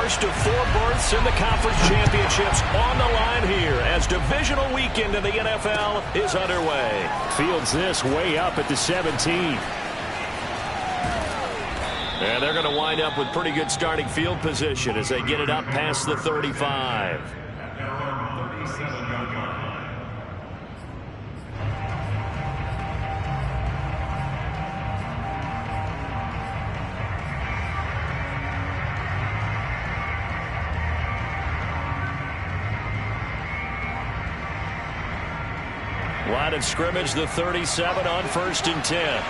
first of 4 berths in the conference championships on the line here as divisional weekend in the NFL is underway. Fields this way up at the 17. And they're going to wind up with pretty good starting field position as they get it up past the 35. Line of scrimmage, the 37 on 1st and 10.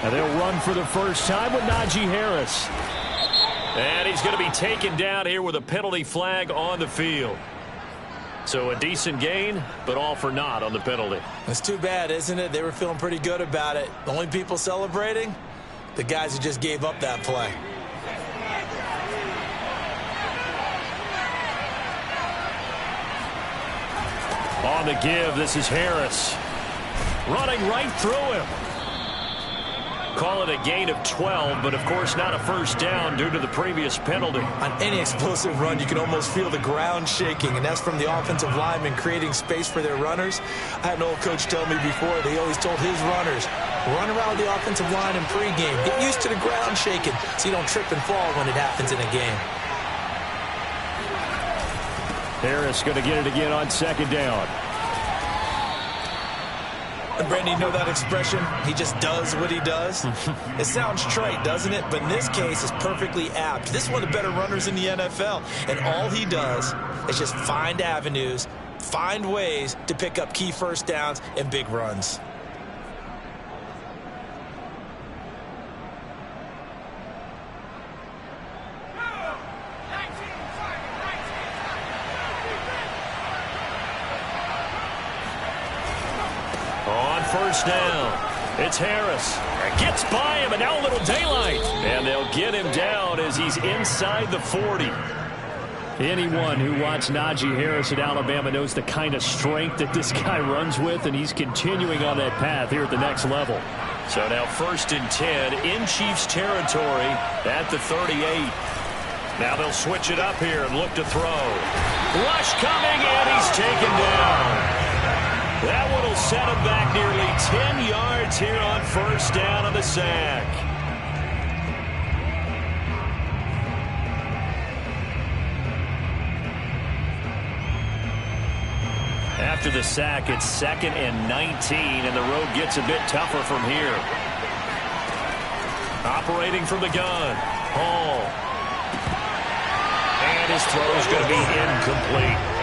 And they'll run for the first time with Najee Harris. And he's going to be taken down here with a penalty flag on the field. So a decent gain, but all for naught on the penalty. That's too bad, isn't it? They were feeling pretty good about it. The only people celebrating, the guys who just gave up that play. On the give, this is Harris. Running right through him. Call it a gain of 12, but of course not a first down due to the previous penalty. On any explosive run, you can almost feel the ground shaking, and that's from the offensive linemen creating space for their runners. I had an old coach tell me before, they always told his runners, run around the offensive line in pregame. Get used to the ground shaking so you don't trip and fall when it happens in a game. Harris going to get it again on 2nd down. And Brandon, you know that expression? He just does what he does. It sounds trite, doesn't it? But in this case, it's perfectly apt. This is one of the better runners in the NFL. And all he does is just find avenues, find ways to pick up key first downs and big runs. First down. It's Harris. Gets by him, and now a little daylight. And they'll get him down as he's inside the 40. Anyone who watched Najee Harris at Alabama knows the kind of strength that this guy runs with, and he's continuing on that path here at the next level. So now 1st and 10 in Chiefs territory at the 38. Now they'll switch it up here and look to throw. Rush coming, and he's taken down. That one will set him back nearly 10 yards here on 1st down on the sack. After the sack, it's 2nd and 19, and the road gets a bit tougher from here. Operating from the gun, Hall. And his throw is going to be incomplete.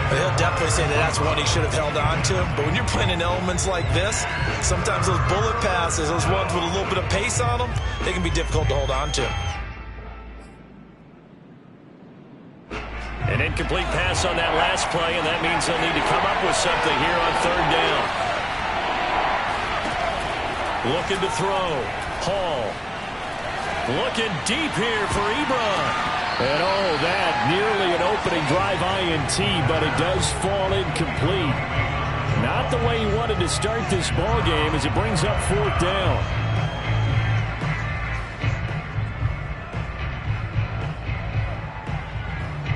He'll definitely say that that's one he should have held on to. But when you're playing in elements like this, sometimes those bullet passes, those ones with a little bit of pace on them, they can be difficult to hold on to. An incomplete pass on that last play, and that means they'll need to come up with something here on 3rd down. Looking to throw. Hall. Looking deep here for Ebron. And oh, that nearly an opening drive INT, but it does fall incomplete. Not the way he wanted to start this ball game as it brings up 4th down.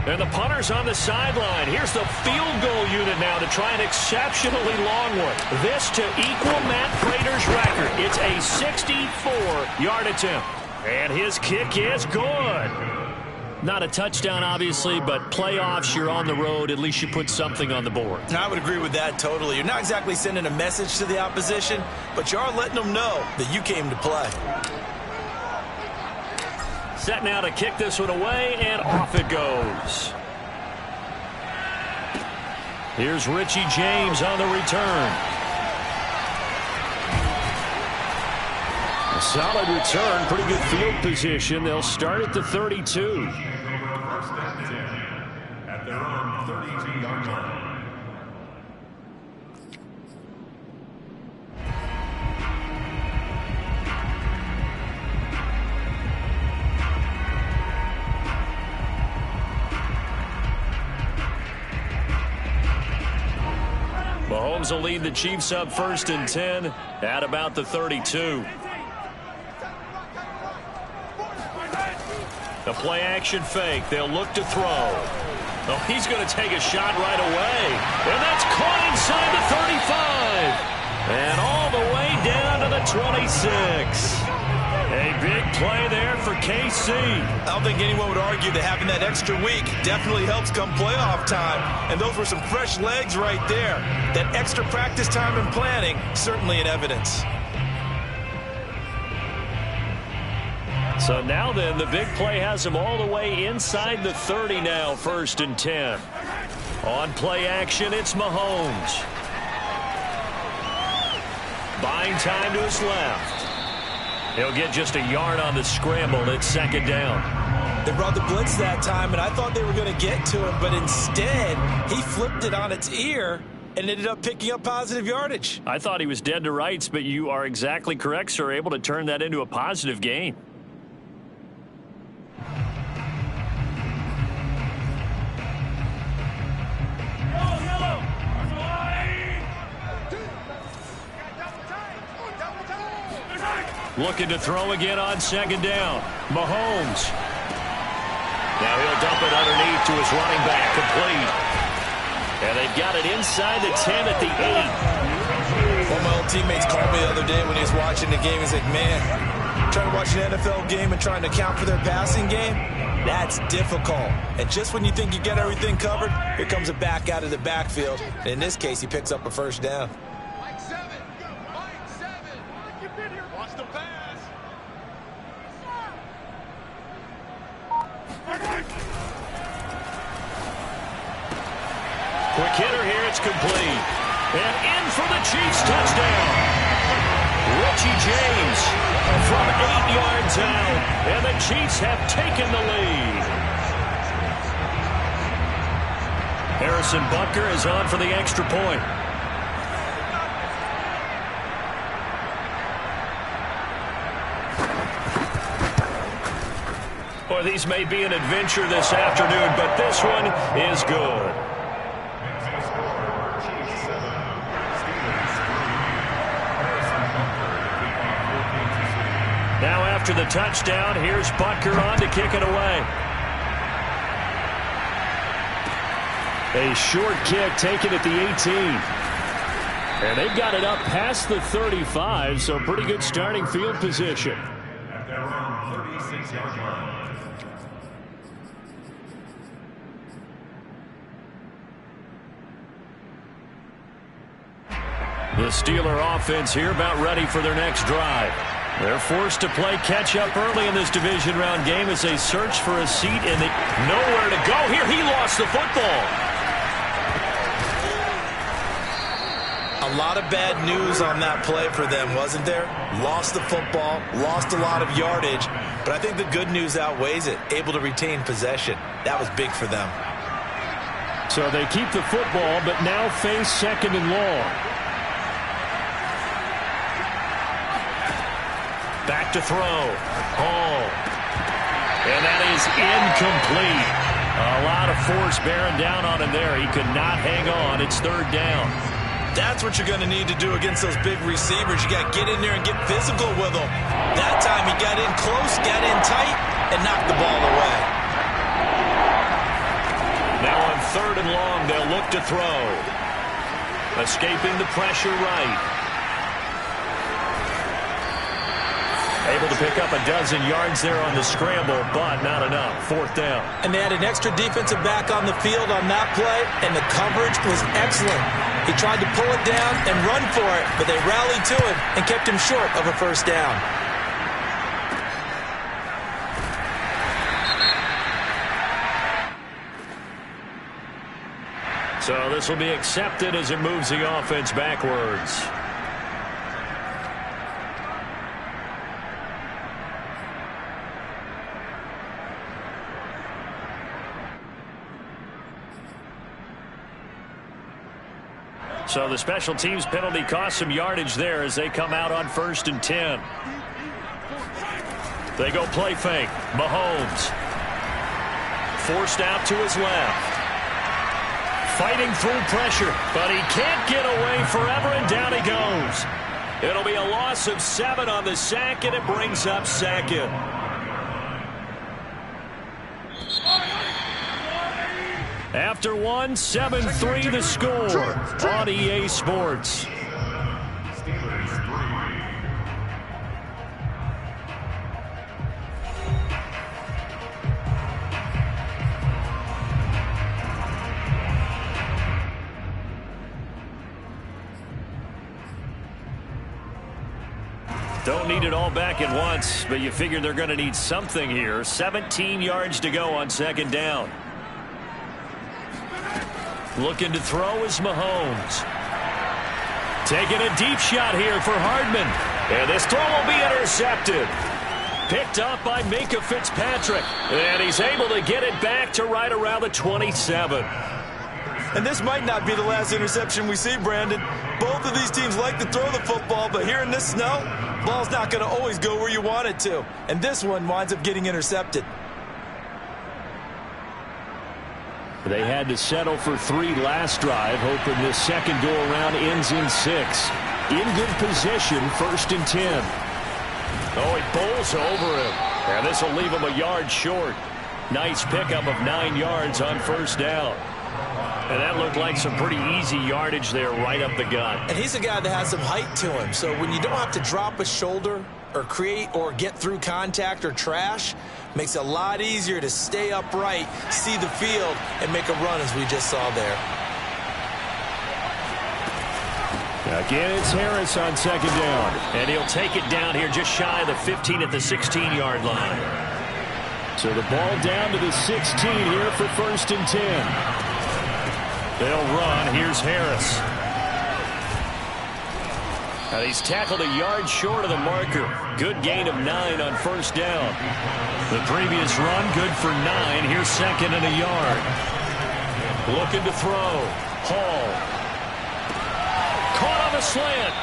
And the punter's on the sideline. Here's the field goal unit now to try an exceptionally long one. This to equal Matt Prater's record. It's a 64-yard attempt. And his kick is good. Not a touchdown, obviously, but playoffs, you're on the road. At least you put something on the board. I would agree with that totally. You're not exactly sending a message to the opposition, but you are letting them know that you came to play. Set now to kick this one away, and off it goes. Here's Richie James on the return. A solid return, pretty good field position. They'll start at the 32. First and 10 at their own 32-yard line. Mahomes will lead the Chiefs up 1st and 10 at about the 32. The play action fake. They'll look to throw. Oh, he's going to take a shot right away. And that's caught inside the 35. And all the way down to the 26. A big play there for KC. I don't think anyone would argue that having that extra week definitely helps come playoff time. And those were some fresh legs right there. That extra practice time and planning, certainly in evidence. So now then, the big play has him all the way inside the 30 now, 1st and 10. On play action, it's Mahomes. Buying time to his left. He'll get just a yard on the scramble. It's 2nd down. They brought the blitz that time, and I thought they were going to get to him, but instead, he flipped it on its ear and ended up picking up positive yardage. I thought he was dead to rights, but you are exactly correct, sir. Able to turn that into a positive gain. Looking to throw again on 2nd down. Mahomes. Now he'll dump it underneath to his running back. Complete. And they've got it inside the 10 at the 8. One of my old teammates called me the other day when he was watching the game. He's like, man, trying to watch an NFL game and trying to account for their passing game, that's difficult. And just when you think you get everything covered, here comes a back out of the backfield. And in this case, he picks up a 1st down. Quick hitter here, it's complete. And in for the Chiefs touchdown. Richie James from 8 yards out. And the Chiefs have taken the lead. Harrison Butker is on for the extra point. Boy, these may be an adventure this afternoon, but this one is good. Now after the touchdown, here's Butker on to kick it away. A short kick taken at the 18. And they've got it up past the 35, so pretty good starting field position. At their own 36-yard line. The Steeler offense here about ready for their next drive. They're forced to play catch-up early in this division round game as they search for a seat in the... Nowhere to go here. He lost the football. A lot of bad news on that play for them, wasn't there? Lost the football, lost a lot of yardage, but I think the good news outweighs it. Able to retain possession. That was big for them. So they keep the football, but now face 2nd and long. Back to throw. Hall. And that is incomplete. A lot of force bearing down on him there. He could not hang on. It's 3rd down. That's what you're going to need to do against those big receivers. You got to get in there and get physical with them. That time he got in close, got in tight, and knocked the ball away. Now on 3rd and long, they'll look to throw. Escaping the pressure right. Able to pick up a dozen yards there on the scramble, but not enough. 4th down. And they had an extra defensive back on the field on that play, and the coverage was excellent. He tried to pull it down and run for it, but they rallied to it and kept him short of a 1st down. So this will be accepted as it moves the offense backwards. So the special teams penalty cost some yardage there as they come out on 1st and 10. They go play fake. Mahomes. Forced out to his left. fighting through pressure, but he can't get away forever, and down he goes. It'll be a loss of 7 on the sack, and it brings up second. After 1, 7-3 the score on EA Sports. Don't need it all back at once, but you figure they're going to need something here. 17 yards to go on second down. Looking to throw is Mahomes. Taking a deep shot here for Hardman. And this throw will be intercepted. Picked up by Minkah Fitzpatrick. And he's able to get it back to right around the 27. And this might not be the last interception we see, Brandon. Both of these teams like to throw the football, but here in this snow, ball's not going to always go where you want it to. And this one winds up getting intercepted. They had to settle for 3 last drive, hoping this second go-around ends in 6. In good position, 1st and 10. Oh, he bowls over him. And this will leave him a yard short. Nice pickup of 9 yards on 1st down. And that looked like some pretty easy yardage there right up the gut. And he's a guy that has some height to him. So when you don't have to drop a shoulder or create or get through contact or trash, makes it a lot easier to stay upright, see the field, and make a run as we just saw there. Again, it's Harris on second down. And he'll take it down here just shy of the 15 at the 16-yard line. So the ball down to the 16 here for 1st and 10. They'll run. Here's Harris. And he's tackled a yard short of the marker. Good gain of 9 on 1st down. The previous run, good for 9. Here's 2nd and a yard. Looking to throw. Hall. Caught on the slant.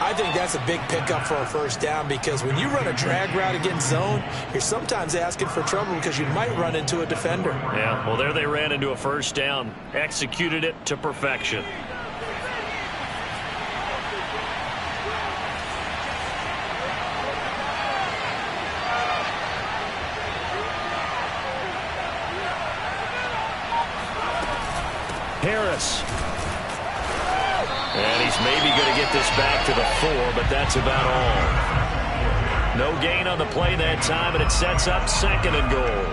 I think that's a big pickup for a 1st down, because when you run a drag route against zone, you're sometimes asking for trouble because you might run into a defender. Yeah, well, there they ran into a 1st down. Executed it to perfection. Harris. And he's maybe going to get this back to the 4, but that's about all. No gain on the play that time, and it sets up 2nd and goal.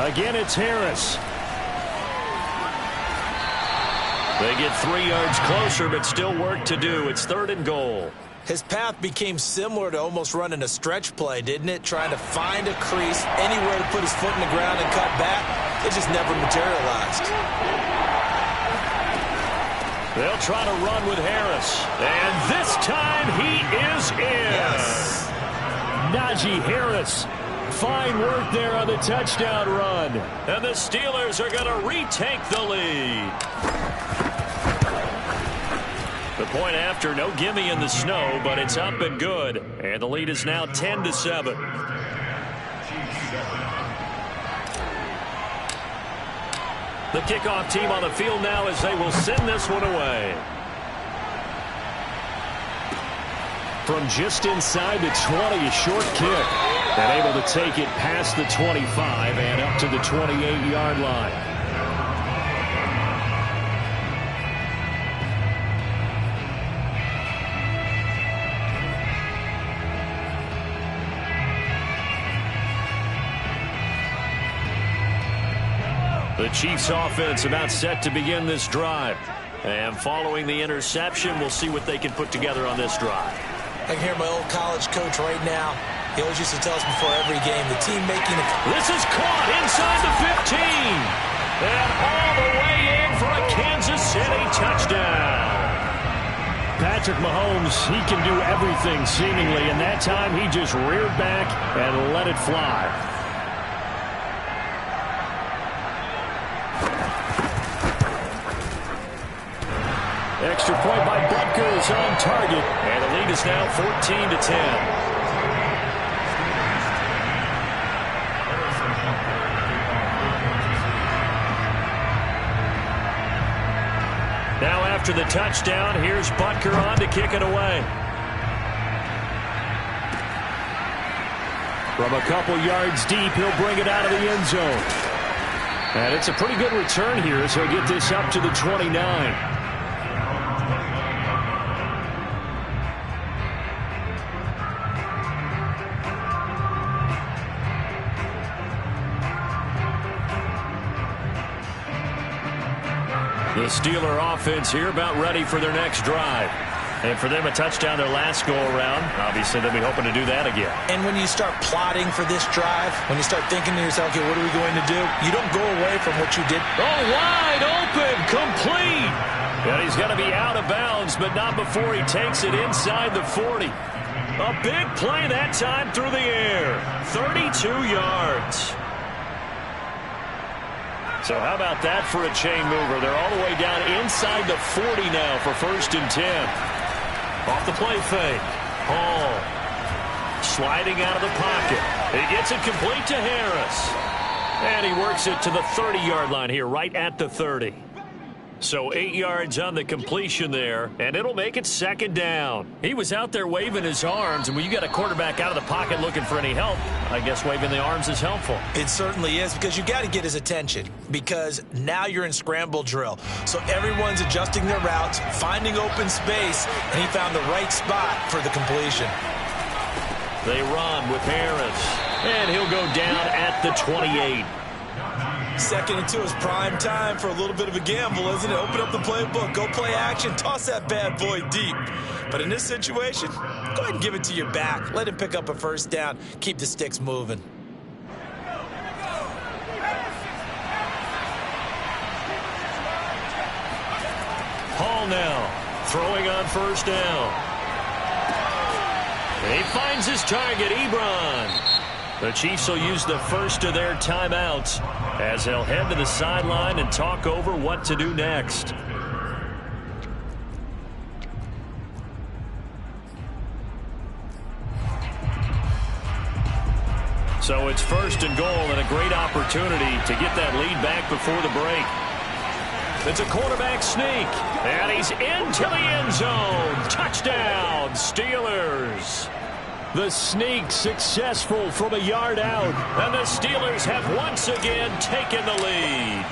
Again, it's Harris. They get 3 yards closer, but still work to do. It's 3rd and goal. His path became similar to almost running a stretch play, didn't it? Trying to find a crease, anywhere to put his foot in the ground and cut back. It just never materialized. They'll try to run with Harris. And this time he is in. Yes. Najee Harris. Fine work there on the touchdown run. And the Steelers are going to retake the lead. The point after, no gimme in the snow, but it's up and good. And the lead is now 10-7. The kickoff team on the field now as they will send this one away. From just inside the 20, a short kick. And able to take it past the 25 and up to the 28-yard line. The Chiefs offense about set to begin this drive. And following the interception, we'll see what they can put together on this drive. I can hear my old college coach right now. He always used to tell us before every game, the team making it. This is caught inside the 15. And all the way in for a Kansas City touchdown. Patrick Mahomes, he can do everything seemingly, and that time he just reared back and let it fly. extra point by Butker is on target. And the lead is now 14-10. Now after the touchdown, here's Butker on to kick it away. From a couple yards deep, he'll bring it out of the end zone. And it's a pretty good return here as he'll get this up to the 29. The Steeler offense here about ready for their next drive. And for them, a touchdown their last go-around. Obviously, they'll be hoping to do that again. And when you start plotting for this drive, when you start thinking to yourself, okay, what are we going to do? You don't go away from what you did. Oh, wide open, complete. And he's going to be out of bounds, but not before he takes it inside the 40. A big play that time through the air. 32 yards. So how about that for a chain mover? They're all the way down inside the 40 now for 1st and 10. Off the play fake. Hall sliding out of the pocket. He gets it complete to Harris. And he works it to the 30-yard line here, right at the 30. So 8 yards on the completion there, and it'll make it 2nd down. He was out there waving his arms, and when you got a quarterback out of the pocket looking for any help, I guess waving the arms is helpful. It certainly is, because you got to get his attention, because now you're in scramble drill. So everyone's adjusting their routes, finding open space, and he found the right spot for the completion. They run with Harris, and he'll go down at the 28. 2nd and 2 is prime time for a little bit of a gamble, isn't it? Open up the playbook, go play action, toss that bad boy deep. But in this situation, go ahead and give it to your back. Let him pick up a 1st down. Keep the sticks moving. Hall now throwing on 1st down. He finds his target, Ebron. The Chiefs will use the first of their timeouts as they'll head to the sideline and talk over what to do next. So it's 1st and goal and a great opportunity to get that lead back before the break. It's a quarterback sneak, and he's into the end zone. Touchdown, Steelers. The sneak successful from a yard out. And the Steelers have once again taken the lead.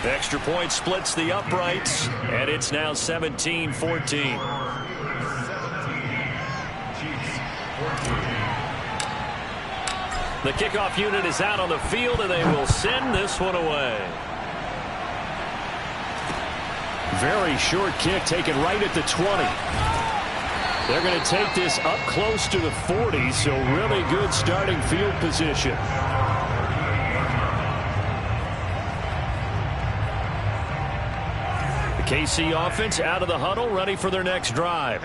The extra point splits the uprights, and it's now 17-14. The kickoff unit is out on the field, and they will send this one away. Very short kick taken right at the 20. They're going to take this up close to the 40, so really good starting field position. The KC offense out of the huddle, ready for their next drive.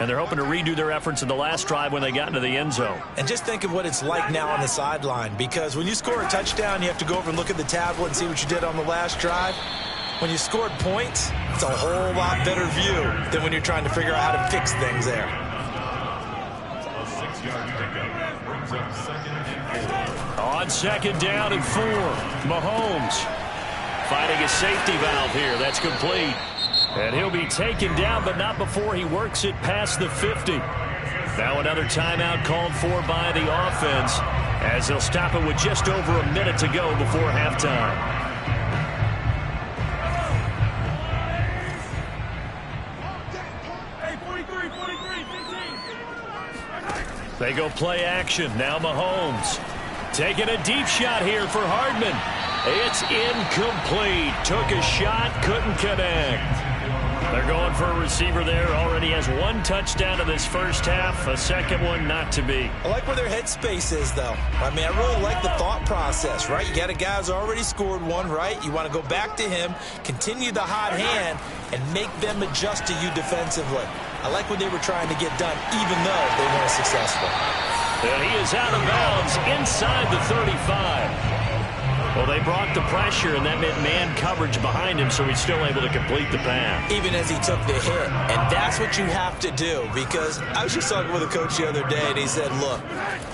And they're hoping to redo their efforts in the last drive when they got into the end zone. And just think of what it's like now on the sideline, because when you score a touchdown, you have to go over and look at the tablet and see what you did on the last drive. When you scored points, it's a whole lot better view than when you're trying to figure out how to fix things there. A 6-yard pickup brings up 2nd and 4. On 2nd down and 4, Mahomes finding a safety valve here. That's complete. And he'll be taken down, but not before he works it past the 50. Now another timeout called for by the offense as they'll stop it with just over a minute to go before halftime. They go play action. Now Mahomes taking a deep shot here for Hardman. It's incomplete. Took a shot, couldn't connect. They're going for a receiver there. Already has 1 touchdown in this first half. A second one not to be. I like where their headspace is, though. I mean, I really like the thought process, right? You got a guy who's already scored one, right? You want to go back to him, continue the hot hand, and make them adjust to you defensively. I like what they were trying to get done, even though they weren't successful. And he is out of bounds inside the 35. Well, they brought the pressure, and that meant man coverage behind him, so he's still able to complete the pass. Even as he took the hit. And that's what you have to do, because I was just talking with a coach the other day, and he said, look,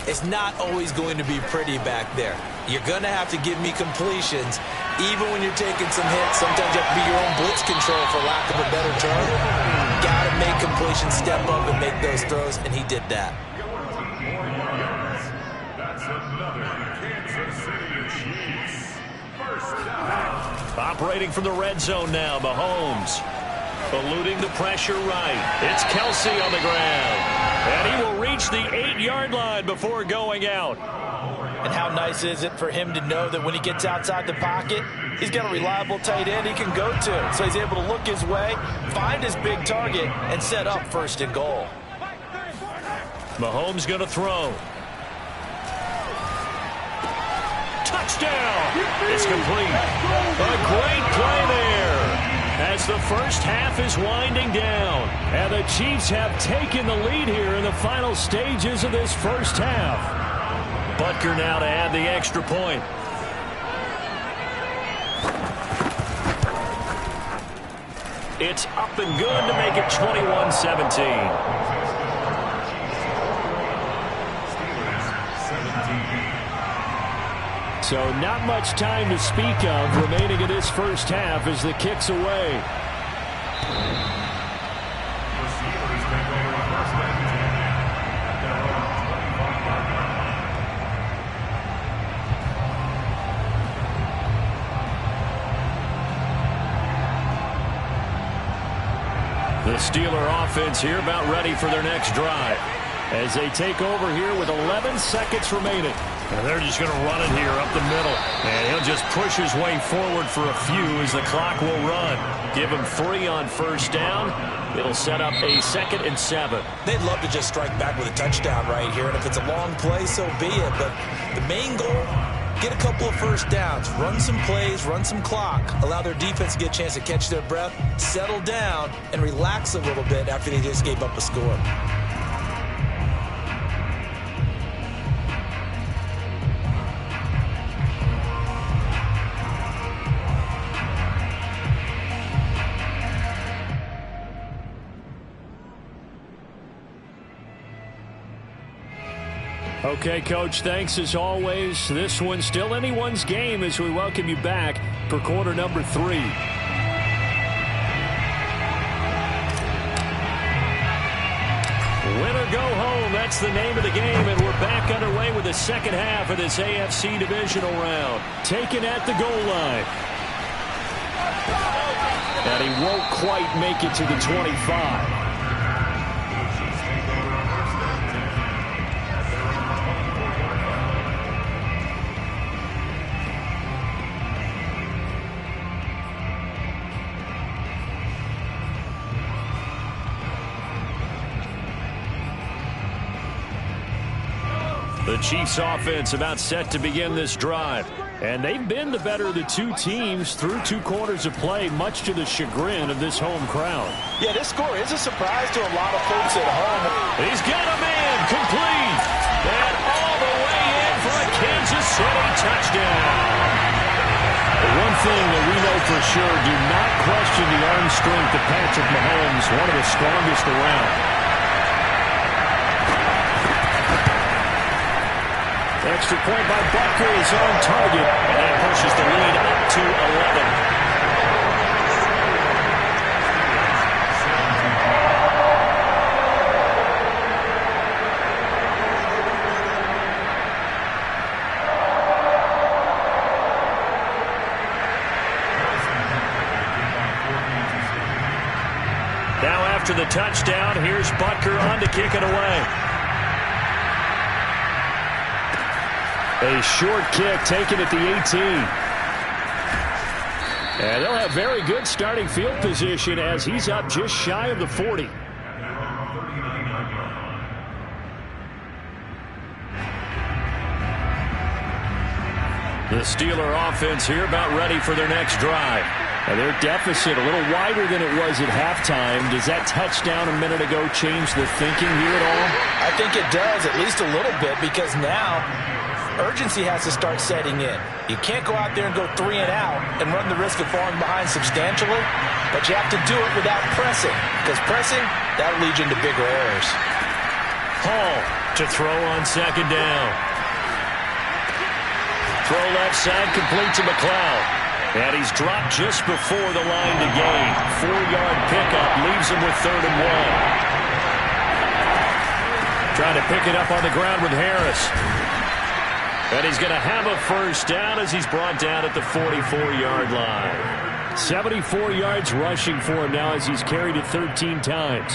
it's not always going to be pretty back there. You're going to have to give me completions. Even when you're taking some hits, sometimes you have to be your own blitz control, for lack of a better term. Got to make completions, step up and make those throws, and he did that. That's another Kansas City Chiefs first down. Operating from the red zone now, Mahomes. Eluding the pressure right. It's Kelsey on the ground. And he will reach the 8-yard line before going out. And how nice is it for him to know that when he gets outside the pocket, he's got a reliable tight end he can go to. So he's able to look his way, find his big target, and set up first and goal. Mahomes going to throw. Touchdown! It's complete. A great play there as the first half is winding down. And the Chiefs have taken the lead here in the final stages of this first half. Butker now to add the extra point. It's up and good to make it 21-17. So not much time to speak of remaining in this first half as the kick's away. The Steeler offense here about ready for their next drive. As they take over here with 11 seconds remaining. And they're just going to run it here up the middle. And he'll just push his way forward for a few as the clock will run. Give him 3 on first down. It'll set up a 2nd and 7. They'd love to just strike back with a touchdown right here. And if it's a long play, so be it. But the main goal, get a couple of first downs. Run some plays, run some clock. Allow their defense to get a chance to catch their breath, settle down, and relax a little bit after they just gave up a score. Okay, Coach, thanks as always. This one's still anyone's game as we welcome you back for quarter number 3. Win or go home, that's the name of the game, and we're back underway with the second half of this AFC divisional round. Taken at the goal line. And he won't quite make it to the 25. The Chiefs offense about set to begin this drive. And they've been the better of the two teams through 2 quarters of play, much to the chagrin of this home crowd. Yeah, this score is a surprise to a lot of folks at home. He's got a man complete. And all the way in for a Kansas City touchdown. One thing that we know for sure, do not question the arm strength of Patrick Mahomes, one of the strongest around. Extra point by Butker is on target, and that pushes the lead up to 11. Now after the touchdown, here's Butker on to kick it away. A short kick taken at the 18. And they'll have very good starting field position as he's up just shy of the 40. The Steeler offense here about ready for their next drive. And their deficit a little wider than it was at halftime. Does that touchdown a minute ago change the thinking here at all? I think it does, at least a little bit, because now urgency has to start setting in. You can't go out there and go 3 and out and run the risk of falling behind substantially, but you have to do it without pressing, because pressing, that'll lead you into bigger errors. Hall to throw on second down. Throw left side, complete to McLeod. And he's dropped just before the line to gain. 4-yard pickup leaves him with 3rd and 1. Trying to pick it up on the ground with Harris. And he's going to have a first down as he's brought down at the 44-yard line. 74 yards rushing for him now as he's carried it 13 times.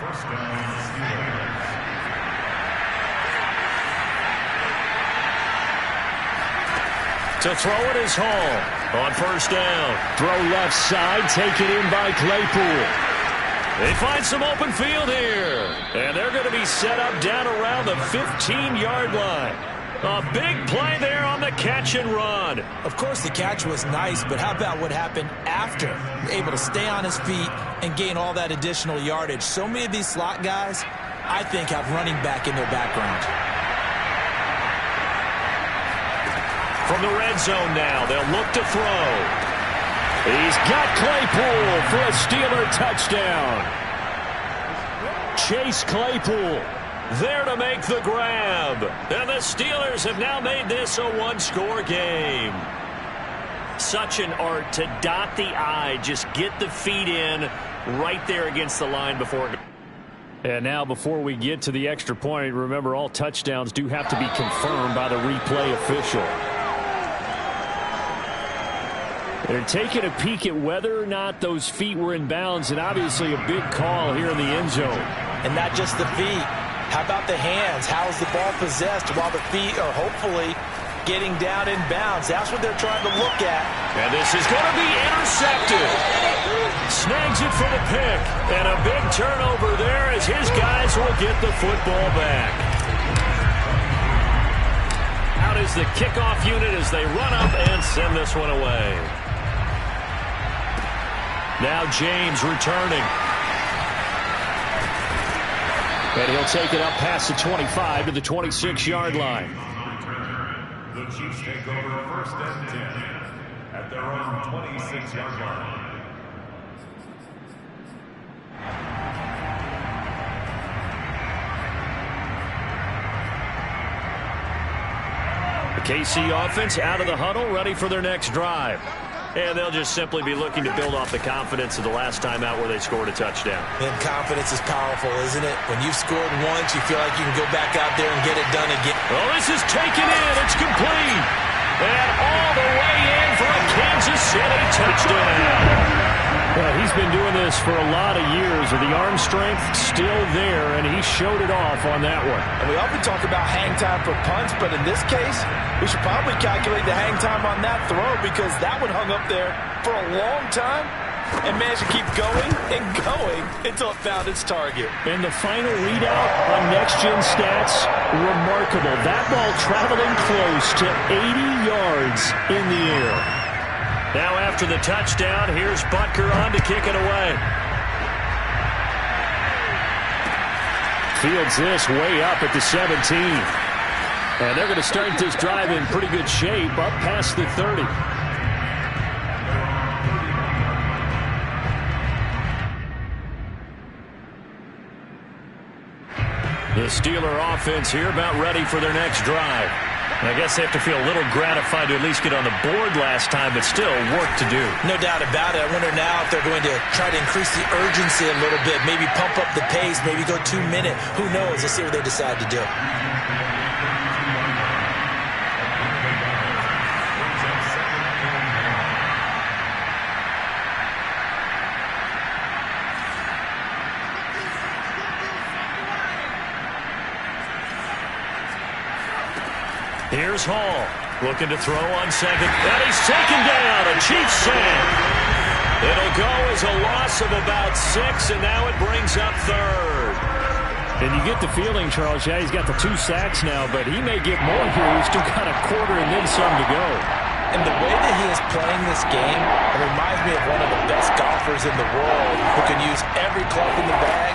First down, Steelers. To throw it is Hall on first down. Throw left side, taken in by Claypool. They find some open field here. And they're going to be set up down around the 15-yard line. A big play there on the catch and run. Of course, the catch was nice, but how about what happened after? Able to stay on his feet and gain all that additional yardage. So many of these slot guys, I think, have running back in their background. From the red zone now, they'll look to throw. He's got Claypool for a Steeler touchdown. Chase Claypool there to make the grab. And the Steelers have now made this a one-score game. Such an art to dot the I, just get the feet in right there against the line before. And now before we get to the extra point, remember all touchdowns do have to be confirmed by the replay official. They're taking a peek at whether or not those feet were in bounds, and obviously a big call here in the end zone. And not just the feet. How about the hands? How is the ball possessed while the feet are hopefully getting down in bounds? That's what they're trying to look at. And this is going to be intercepted. Snags it for the pick. And a big turnover there as his guys will get the football back. Out is the kickoff unit as they run up and send this one away. Now James returning. And he'll take it up past the 25 to the 26-yard line. The Chiefs take over 1st and 10 at their own 26-yard line. The KC offense out of the huddle, ready for their next drive. And they'll just simply be looking to build off the confidence of the last time out where they scored a touchdown. And confidence is powerful, isn't it? When you've scored once, you feel like you can go back out there and get it done again. Well, this is taken in. It's complete. And all the way in for a Kansas City touchdown. Well, he's been doing this for a lot of years with the arm strength still there, and he showed it off on that one. And we often talk about hang time for punts, but in this case, we should probably calculate the hang time on that throw because that one hung up there for a long time and managed to keep going and going until it found its target. And the final readout on Next Gen Stats, remarkable. That ball traveling close to 80 yards in the air. Now after the touchdown, here's Butker on to kick it away. Fields this way up at the 17. And they're going to start this drive in pretty good shape up past the 30. The Steeler offense here about ready for their next drive. And I guess they have to feel a little gratified to at least get on the board last time, but still work to do. No doubt about it. I wonder now if they're going to try to increase the urgency a little bit, maybe pump up the pace, maybe go 2 minute. Who knows? Let's see what they decide to do. Here's Hall, looking to throw on second. And he's taken down, a Chiefs sack. It'll go as a loss of about 6, and now it brings up 3rd. And you get the feeling, Charles, yeah, he's got the 2 sacks now, but he may get more here. He's still got a quarter and then some to go. And the way that he is playing this game, it reminds me of one of the best golfers in the world who can use every club in the bag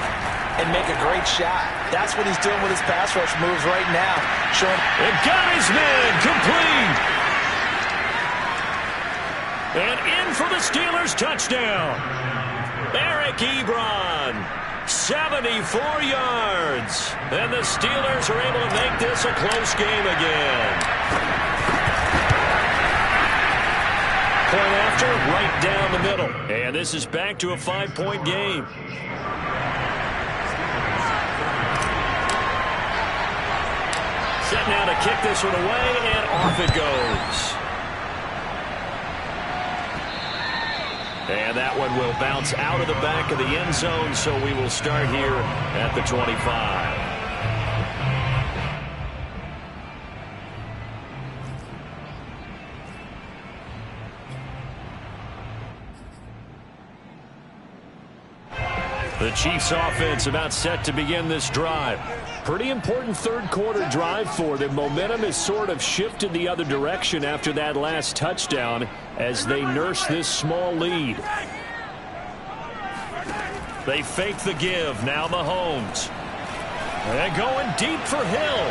and make a great shot. That's what he's doing with his pass rush moves right now. And got his man complete. And in for the Steelers touchdown. Eric Ebron, 74 yards. And the Steelers are able to make this a close game again. Point after, right down the middle. And this is back to a 5-point game. Set now to kick this one away, and off it goes. And that one will bounce out of the back of the end zone, so we will start here at the 25. The Chiefs offense about set to begin this drive. Pretty important third quarter drive for them. Momentum has sort of shifted the other direction after that last touchdown as they nurse this small lead. They fake the give. Now Mahomes. And going deep for Hill.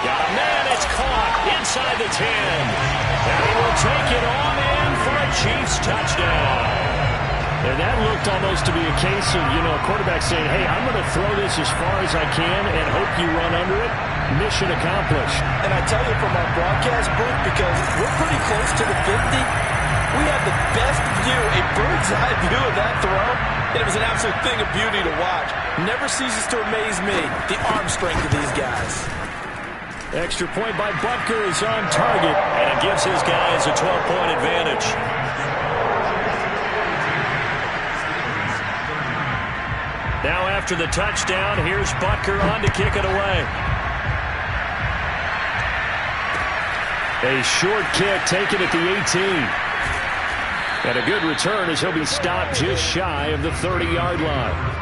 Got a man. It's caught inside the 10. And he will take it on in for a Chiefs touchdown. And that looked almost to be a case of, a quarterback saying, hey, I'm going to throw this as far as I can and hope you run under it. Mission accomplished. And I tell you from our broadcast booth, because we're pretty close to the 50, we have the best view, a bird's eye view of that throw. And it was an absolute thing of beauty to watch. Never ceases to amaze me, the arm strength of these guys. Extra point by Butker is on target. And it gives his guys a 12-point advantage. Now after the touchdown, here's Butker on to kick it away. A short kick taken at the 18. And a good return as he'll be stopped just shy of the 30-yard line.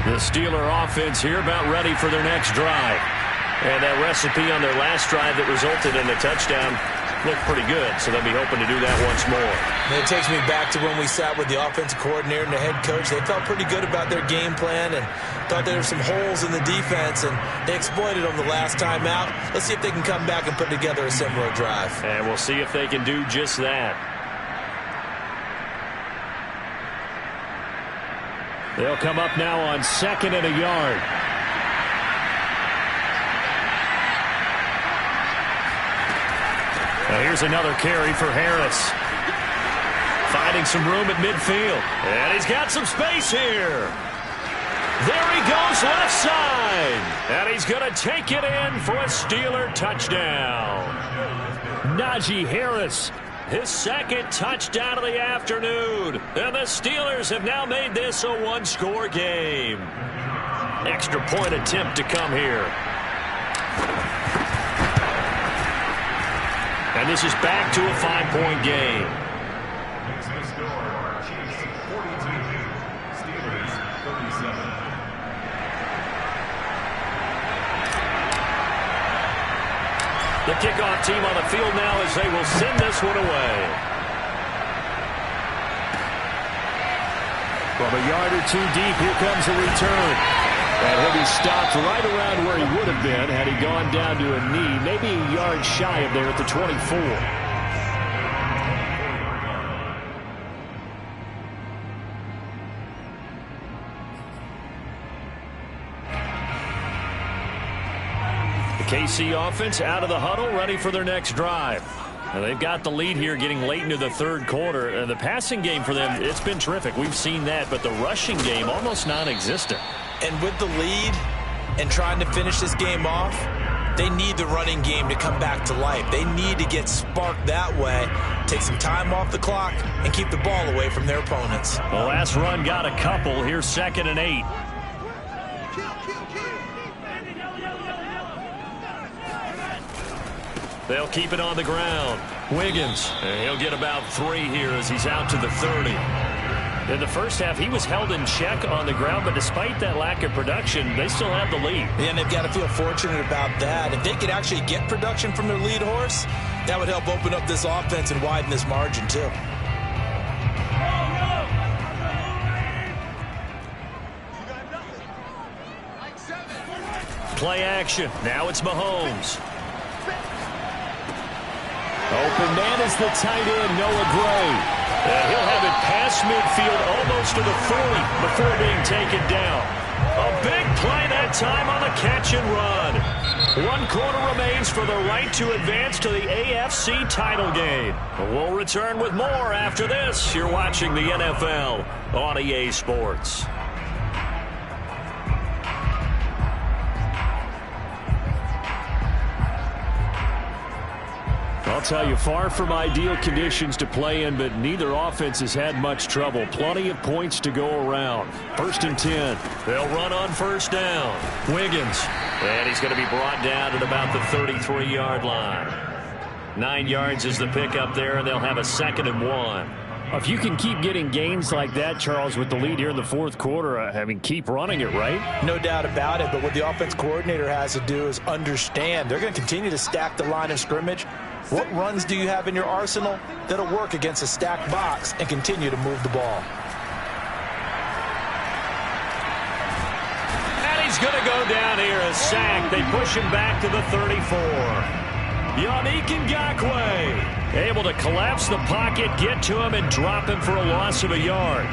The Steeler offense here about ready for their next drive. And that recipe on their last drive that resulted in a touchdown looked pretty good, so they'll be hoping to do that once more. And it takes me back to when we sat with the offensive coordinator and the head coach. They felt pretty good about their game plan and thought there were some holes in the defense, and they exploited them the last time out. Let's see if they can come back and put together a similar drive. And we'll see if they can do just that. They'll come up now on 2nd and a yard. Now here's another carry for Harris. Finding some room at midfield. And he's got some space here. There he goes left side. And he's going to take it in for a Steeler touchdown. Najee Harris. His second touchdown of the afternoon. And the Steelers have now made this a one-score game. Extra point attempt to come here. And this is back to a 5-point game. Makes the score Chiefs 42, Steelers 37. The kickoff team on the field now as they will send this one away. From a yard or two deep, here comes a return. And he'll be stopped right around where he would have been had he gone down to a knee, maybe a yard shy of there at the 24. KC offense out of the huddle, ready for their next drive. Now they've got the lead here getting late into the third quarter. The passing game for them, it's been terrific. We've seen that, but the rushing game almost non-existent. And with the lead and trying to finish this game off, they need the running game to come back to life. They need to get sparked that way, take some time off the clock, and keep the ball away from their opponents. The last run got a couple. Here's 2nd and 8. They'll keep it on the ground. Wiggins, and he'll get about 3 here as he's out to the 30. In the first half, he was held in check on the ground, but despite that lack of production, they still have the lead. And they've got to feel fortunate about that. If they could actually get production from their lead horse, that would help open up this offense and widen this margin, too. Play action. Now it's Mahomes. Open man is the tight end, Noah Gray. And he'll have it past midfield almost to the 40 before being taken down. A big play that time on the catch and run. 1 quarter remains for the right to advance to the AFC title game. We'll return with more after this. You're watching the NFL on EA Sports. I'll tell you, far from ideal conditions to play in, but neither offense has had much trouble. Plenty of points to go around. 1st and 10. They'll run on 1st down. Wiggins. And he's going to be brought down at about the 33-yard line. 9 yards is the pickup there, and they'll have a 2nd and 1. If you can keep getting gains like that, Charles, with the lead here in the 4th quarter, I mean, keep running it, right? No doubt about it, but what the offense coordinator has to do is understand they're going to continue to stack the line of scrimmage. What runs do you have in your arsenal that'll work against a stacked box and continue to move the ball? And he's going to go down here, a sack. They push him back to the 34. Yannick Ngakoue able to collapse the pocket, get to him, and drop him for a loss of a yard.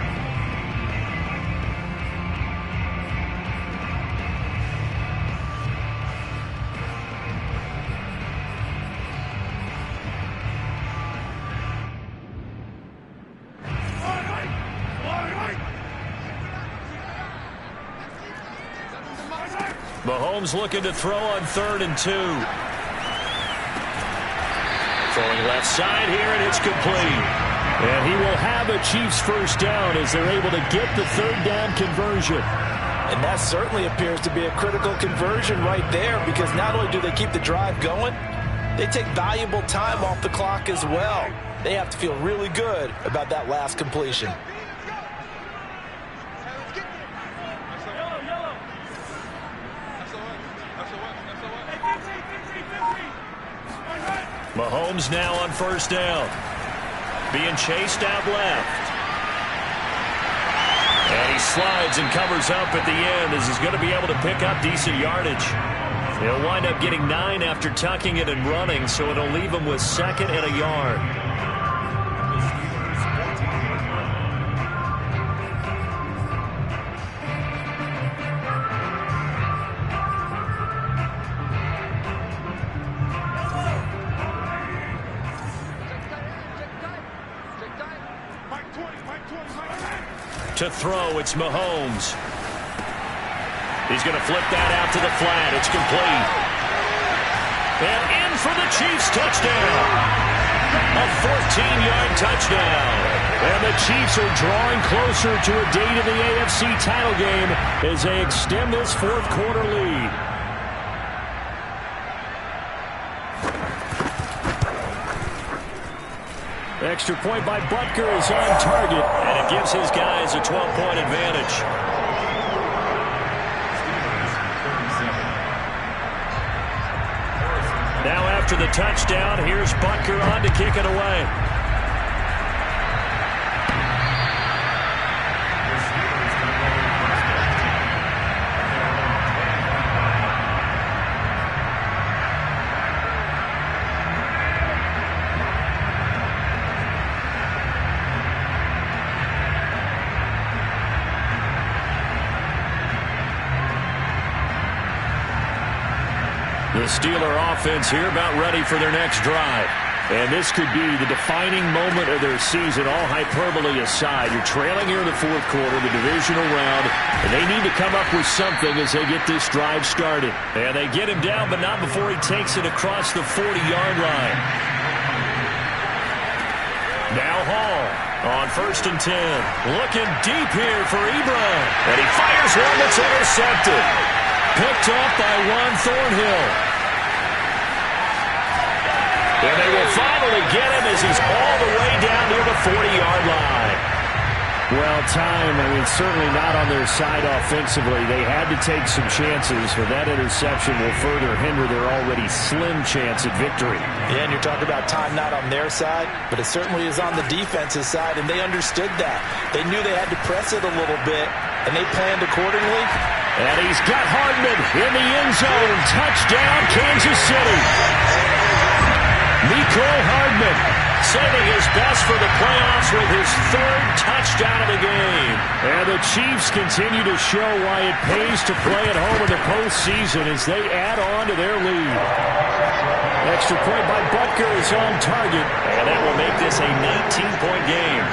Mahomes looking to throw on 3rd and 2. Throwing left side here, and it's complete. And he will have a Chiefs 1st down as they're able to get the 3rd down conversion. And that certainly appears to be a critical conversion right there, because not only do they keep the drive going, they take valuable time off the clock as well. They have to feel really good about that last completion. Mahomes now on 1st down. Being chased out left. And he slides and covers up at the end as he's going to be able to pick up decent yardage. He'll wind up getting 9 after tucking it and running, so it'll leave him with 2nd and a yard. To throw, it's Mahomes. He's going to flip that out to the flat. It's complete. And in for the Chiefs touchdown. A 14-yard touchdown. And the Chiefs are drawing closer to a date in the AFC title game as they extend this 4th quarter lead. Extra point by Butker is on target, and it gives his guys a 12-point advantage. Now after the touchdown, here's Butker on to kick it away. The Steeler offense here about ready for their next drive. And this could be the defining moment of their season, all hyperbole aside. You're trailing here in the 4th quarter, the divisional round, and they need to come up with something as they get this drive started. And they get him down, but not before he takes it across the 40-yard line. Now Hall on 1st and 10. Looking deep here for Ebron. And he fires one that's intercepted. Picked up by Juan Thornhill. And they will finally get him as he's all the way down near the 40-yard line. Well, time, certainly not on their side offensively. They had to take some chances, but that interception will further hinder their already slim chance at victory. Yeah, and you're talking about time not on their side, but it certainly is on the defense's side, and they understood that. They knew they had to press it a little bit, and they planned accordingly. And he's got Hardman in the end zone. Touchdown, Kansas City. Mecole Hardman saving his best for the playoffs with his third touchdown of the game. And the Chiefs continue to show why it pays to play at home in the postseason as they add on to their lead. Extra point by Butker is on target. And that will make this a 19-point game.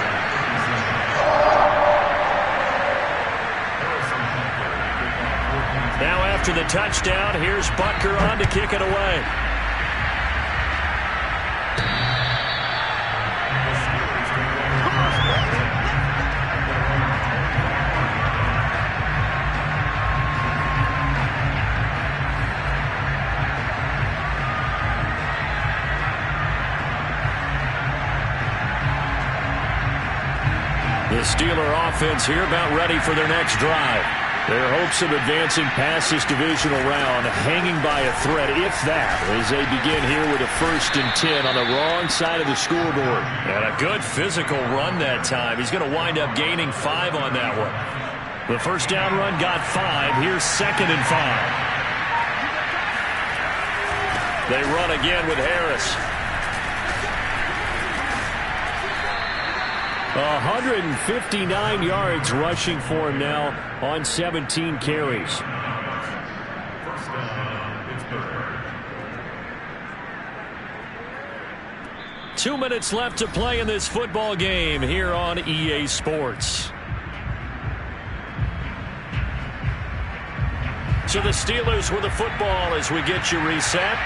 Now after the touchdown, here's Butker on to kick it away. The Steeler offense here about ready for their next drive. Their hopes of advancing past this divisional round hanging by a thread, if that, as they begin here with a 1st and 10 on the wrong side of the scoreboard. And a good physical run that time. He's going to wind up gaining 5 on that one. The first down run got 5. Here's 2nd and 5. They run again with Harris. 159 yards rushing for him now on 17 carries. First down, Pittsburgh. 2 minutes left to play in this football game here on EA Sports. So the Steelers with the football as we get you reset.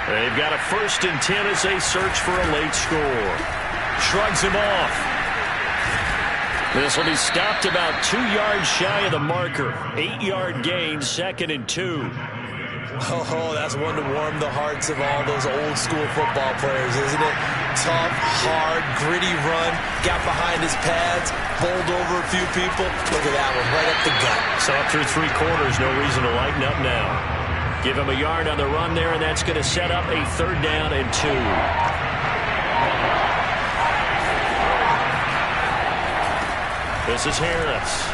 They've got a 1st and 10 as they search for a late score. Shrugs him off. This will be stopped about 2 yards shy of the marker. 8-yard gain, 2nd and 2. Oh, that's one to warm the hearts of all those old school football players, isn't it? Tough, hard, gritty run. Got behind his pads, bowled over a few people. Look at that one, right up the gut. So up through 3 quarters, no reason to lighten up now. Give him a yard on the run there, and that's going to set up a 3rd down and 2. This is Harris.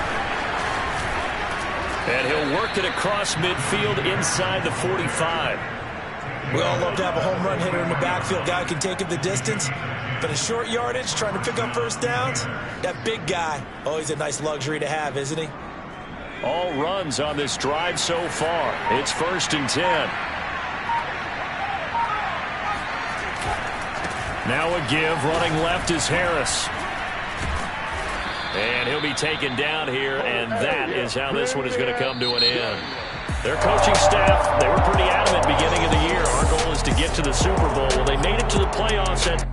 And he'll work it across midfield inside the 45. We all love to have a home run hitter in the backfield. Guy can take it the distance. But a short yardage, trying to pick up first downs, that big guy, always a nice luxury to have, isn't he? All runs on this drive so far. It's 1st and 10. Now a give. Running left is Harris. And he'll be taken down here, and that is how this one is going to come to an end. Their coaching staff, they were pretty adamant beginning of the year. Our goal is to get to the Super Bowl. Well, they made it to the playoffs at